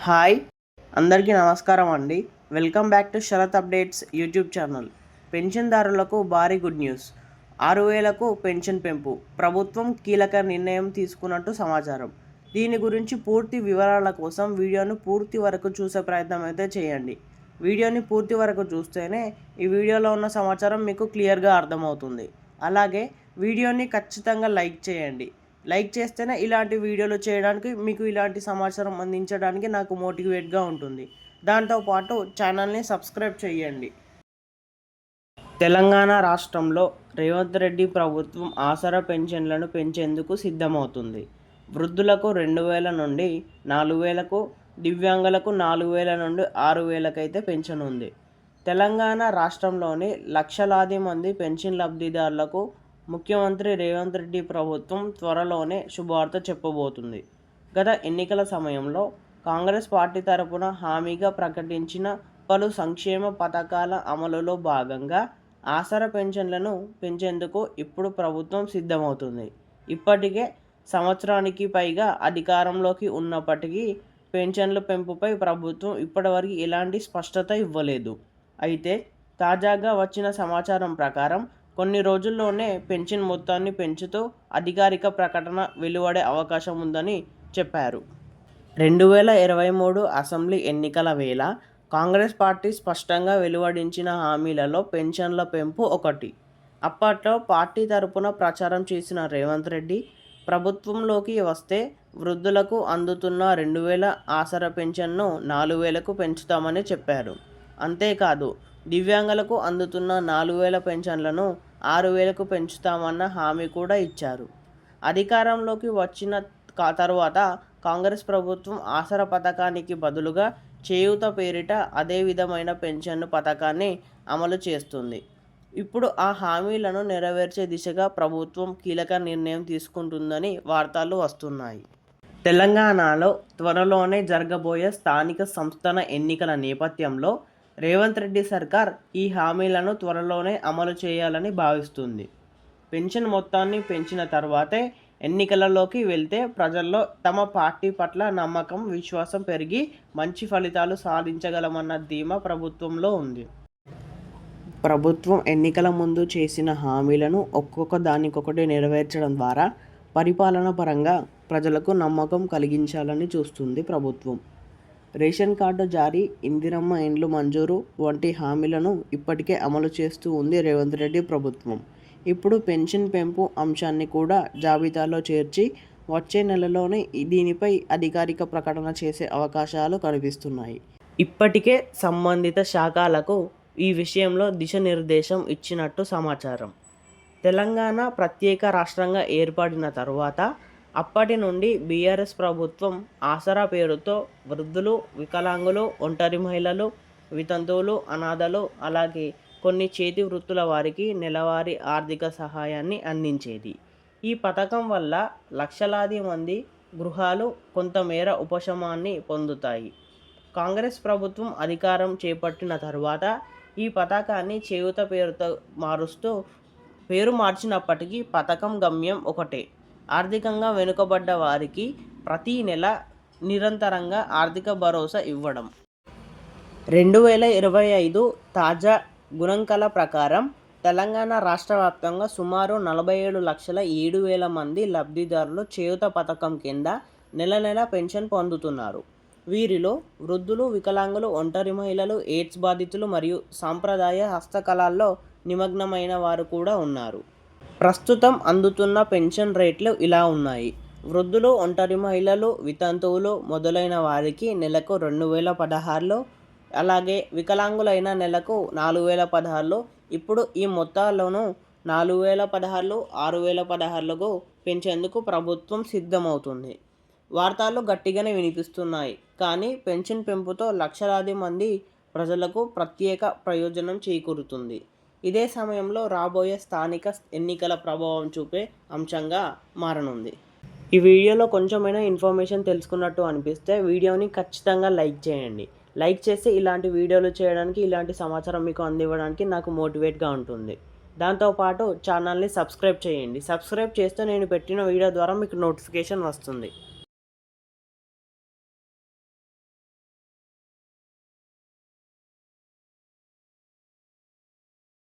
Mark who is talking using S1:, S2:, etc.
S1: Hi, అందరికీ నమస్కారం అండి. Welcome back to Sarath updates YouTube channel. పెన్షన్దారులకు భారీ గుడ్ న్యూస్. 6,000కు పెన్షన్ పెంపు. ప్రభుత్వం కీలక నిర్ణయం తీసుకున్నట్టు సమాచారం. దీని గురించి పూర్తి వివరాల కోసం వీడియోను పూర్తి వరకు చూసే ప్రయత్నం అయితే చేయండి. వీడియోని పూర్తి వరకు చూస్తేనే ఈ వీడియోలో ఉన్న సమాచారం మీకు క్లియర్గా అర్థమవుతుంది. అలాగే వీడియోని ఖచ్చితంగా లైక్ చేయండి. లైక్ చేస్తేనే ఇలాంటి వీడియోలు చేయడానికి, మీకు ఇలాంటి సమాచారం అందించడానికి నాకు మోటివేట్గా ఉంటుంది. దాంతోపాటు ఛానల్ని సబ్స్క్రైబ్ చేయండి. తెలంగాణ రాష్ట్రంలో రేవంత్ రెడ్డి ప్రభుత్వం ఆసరా పెన్షన్లను పెంచేందుకు సిద్ధమవుతుంది. వృద్ధులకు 2,000 నుండి 4,000కు, దివ్యాంగులకు 4,000 నుండి 6,000కు అయితే పెన్షన్ ఉంది. తెలంగాణ రాష్ట్రంలోని లక్షలాది మంది పెన్షన్ లబ్ధిదారులకు ముఖ్యమంత్రి రేవంత్ రెడ్డి ప్రభుత్వం త్వరలోనే శుభవార్త చెప్పబోతుంది. గత ఎన్నికల సమయంలో కాంగ్రెస్ పార్టీ తరపున హామీగా ప్రకటించిన పలు సంక్షేమ పథకాల అమలులో భాగంగా ఆసరా పెన్షన్లను పెంచేందుకు ఇప్పుడు ప్రభుత్వం సిద్ధమవుతుంది. ఇప్పటికే సంవత్సరానికి పైగా అధికారంలోకి ఉన్నప్పటికీ పెన్షన్ల పెంపుపై ప్రభుత్వం ఇప్పటివరకు ఎలాంటి స్పష్టత ఇవ్వలేదు. అయితే తాజాగా వచ్చిన సమాచారం ప్రకారం కొన్ని రోజుల్లోనే పెన్షన్ మొత్తాన్ని పెంచుతూ అధికారిక ప్రకటన వెలువడే అవకాశం ఉందని చెప్పారు. 2023 అసెంబ్లీ ఎన్నికల వేళ కాంగ్రెస్ పార్టీ స్పష్టంగా వెలువడించిన హామీలలో పెన్షన్ల పెంపు ఒకటి. అప్పట్లో పార్టీ తరపున ప్రచారం చేసిన రేవంత్ రెడ్డి ప్రభుత్వంలోకి వస్తే వృద్ధులకు అందుతున్న 2,000 ఆసరా పెన్షన్ను 4,000కు పెంచుతామని చెప్పారు. అంతేకాదు, దివ్యాంగులకు అందుతున్న 4,000 పెన్షన్లను 6,000కు పెంచుతామన్న హామీ కూడా ఇచ్చారు. అధికారంలోకి వచ్చిన తర్వాత కాంగ్రెస్ ప్రభుత్వం ఆసరా పథకానికి బదులుగా చేయూత పేరిట అదే విధమైన పెన్షన్ పథకాన్ని అమలు చేస్తుంది. ఇప్పుడు ఆ హామీలను నెరవేర్చే దిశగా ప్రభుత్వం కీలక నిర్ణయం తీసుకుంటుందని వార్తలు వస్తున్నాయి. తెలంగాణలో త్వరలోనే జరగబోయే స్థానిక సంస్థల ఎన్నికల నేపథ్యంలో రేవంత్ రెడ్డి సర్కార్ ఈ హామీలను త్వరలోనే అమలు చేయాలని భావిస్తుంది. పెన్షన్ మొత్తాన్ని పెంచిన తర్వాతే ఎన్నికలలోకి వెళ్తే ప్రజల్లో తమ పార్టీ పట్ల నమ్మకం, విశ్వాసం పెరిగి మంచి ఫలితాలు సాధించగలమన్న ధీమా ప్రభుత్వంలో ఉంది. ప్రభుత్వం ఎన్నికల ముందు చేసిన హామీలను ఒక్కొక్క దానికొకటి నెరవేర్చడం ద్వారా పరిపాలన పరంగా ప్రజలకు నమ్మకం కలిగించాలని చూస్తుంది ప్రభుత్వం. రేషన్ కార్డు జారీ, ఇందిరమ్మ ఇండ్లు మంజూరు వంటి హామీలను ఇప్పటికే అమలు చేస్తూ ఉంది రేవంత్ రెడ్డి ప్రభుత్వం. ఇప్పుడు పెన్షన్ పెంపు అంశాన్ని కూడా జాబితాలో చేర్చి వచ్చే నెలలోనే దీనిపై అధికారిక ప్రకటన చేసే అవకాశాలు కనిపిస్తున్నాయి. ఇప్పటికే సంబంధిత శాఖలకు ఈ విషయంలో దిశానిర్దేశం ఇచ్చినట్టు సమాచారం. తెలంగాణ ప్రత్యేక రాష్ట్రంగా ఏర్పడిన తరువాత అప్పటి నుండి బీఆర్ఎస్ ప్రభుత్వం ఆసరా పేరుతో వృద్ధులు, వికలాంగులు, ఒంటరి మహిళలు, వితంతువులు, అనాథలు, అలాగే కొన్ని చేతి వృత్తుల వారికి నెలవారీ ఆర్థిక సహాయాన్ని అందించేది. ఈ పథకం వల్ల లక్షలాది మంది గృహాలు కొంతమేర ఉపశమాన్ని పొందుతాయి. కాంగ్రెస్ ప్రభుత్వం అధికారం చేపట్టిన తరువాత ఈ పథకాన్ని చేయూత పేరుతో మారుస్తూ పేరు మార్చినప్పటికీ పథకం గమ్యం ఒకటే: ఆర్థికంగా వెనుకబడ్డ వారికి ప్రతి నెల నిరంతరంగా ఆర్థిక భరోసా ఇవ్వడం. 2025 తాజా గణాంకాల ప్రకారం తెలంగాణ రాష్ట్ర వ్యాప్తంగా సుమారు 47,07,000 మంది లబ్ధిదారులు చేయూత పథకం కింద నెల పెన్షన్ పొందుతున్నారు. వీరిలో వృద్ధులు, వికలాంగులు, ఒంటరి మహిళలు, ఎయిడ్స్ బాధితులు మరియు సాంప్రదాయ హస్తకళల్లో నిమగ్నమైన వారు కూడా ఉన్నారు. ప్రస్తుతం అందుతున్న పెన్షన్ రేట్లు ఇలా ఉన్నాయి. వృద్ధులు, ఒంటరి మహిళలు, వితంతువులు మొదలైన వారికి నెలకు 2,016, అలాగే వికలాంగులైన నెలకు 4,016. ఇప్పుడు ఈ మొత్తాలను 4,016, 6,016కు పెంచేందుకు ప్రభుత్వం సిద్ధమవుతుంది. వార్తలు గట్టిగానే వినిపిస్తున్నాయి. కానీ పెన్షన్ పెంపుతో లక్షలాది మంది ప్రజలకు ప్రత్యేక ప్రయోజనం చేకూరుతుంది. ఇదే సమయంలో రాబోయే స్థానిక ఎన్నికల ప్రభావం చూపే అంశంగా మారనుంది. ఈ వీడియోలో కొంచెమైనా ఇన్ఫర్మేషన్ తెలుసుకున్నట్టు అనిపిస్తే వీడియోని ఖచ్చితంగా లైక్ చేయండి. లైక్ చేస్తే ఇలాంటి వీడియోలు చేయడానికి, ఇలాంటి సమాచారం మీకు అందివ్వడానికి నాకు మోటివేట్గా ఉంటుంది. దాంతోపాటు ఛానల్ని సబ్స్క్రైబ్ చేయండి. సబ్స్క్రైబ్ చేస్తే నేను పెట్టిన వీడియో ద్వారా మీకు నోటిఫికేషన్ వస్తుంది.